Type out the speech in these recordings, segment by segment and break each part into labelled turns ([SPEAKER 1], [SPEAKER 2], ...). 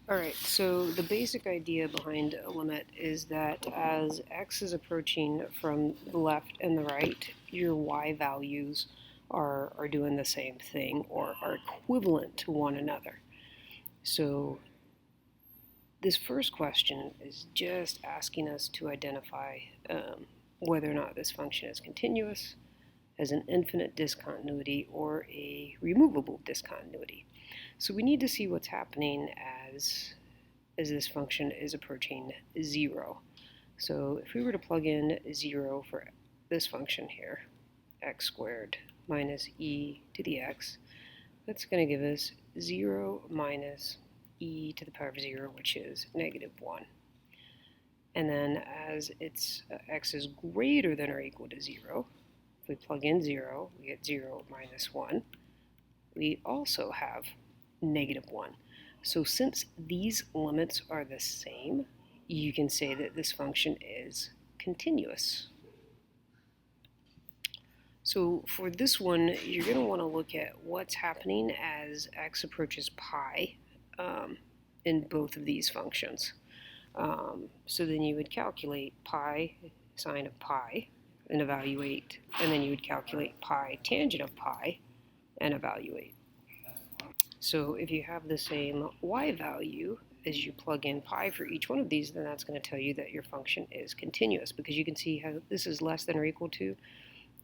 [SPEAKER 1] Alright, so the basic idea behind a limit is that as x is approaching from the left and the right, your y values are doing the same thing or are equivalent to one another. So this first question is just asking us to identify whether or not this function is continuous, has an infinite discontinuity, or a removable discontinuity. So we need to see what's happening as this function is approaching 0. So if we were to plug in 0 for this function here, x squared minus e to the x, that's going to give us 0 minus e to the power of 0, which is negative 1. And then as x is greater than or equal to 0, if we plug in 0, we get 0 minus 1. We also have negative 1. So since these limits are the same, you can say that this function is continuous. So for this one, you're going to want to look at what's happening as x approaches pi in both of these functions. So then you would calculate pi sine of pi and evaluate, and then you would calculate pi tangent of pi and evaluate. So if you have the same y value as you plug in pi for each one of these, then that's going to tell you that your function is continuous, because you can see how this is less than or equal to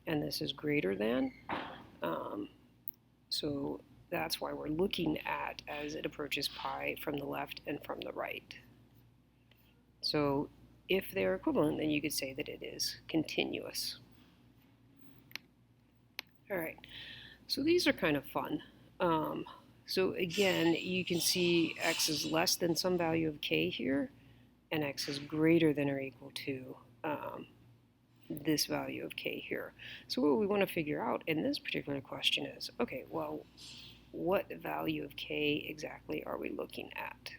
[SPEAKER 1] and this is greater than. So that's why we're looking at as it approaches pi from the left and from the right. So if they're equivalent, then you could say that it is continuous. All right, so these are kind of fun. So again, you can see x is less than some value of k here, and x is greater than or equal to this value of k here. So what we want to figure out in this particular question is, okay, well, what value of k exactly are we looking at?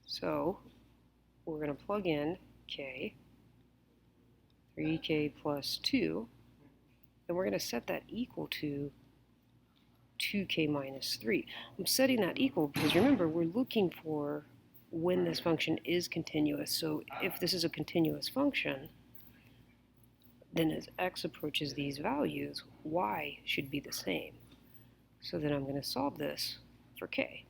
[SPEAKER 1] So we're going to plug in k, 3k plus 2, and we're going to set that equal to 2k minus 3. I'm setting that equal because remember, we're looking for when this function is continuous. So if this is a continuous function, then as x approaches these values, y should be the same. So then I'm going to solve this for k.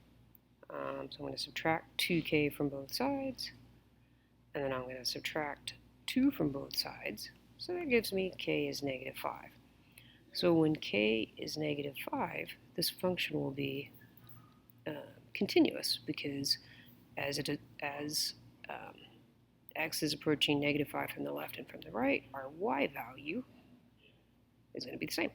[SPEAKER 1] So I'm going to subtract 2k from both sides, and then I'm going to subtract 2 from both sides. So that gives me k is negative 5. So when k is negative 5, this function will be continuous, because as x is approaching negative 5 from the left and from the right, our y value is going to be the same.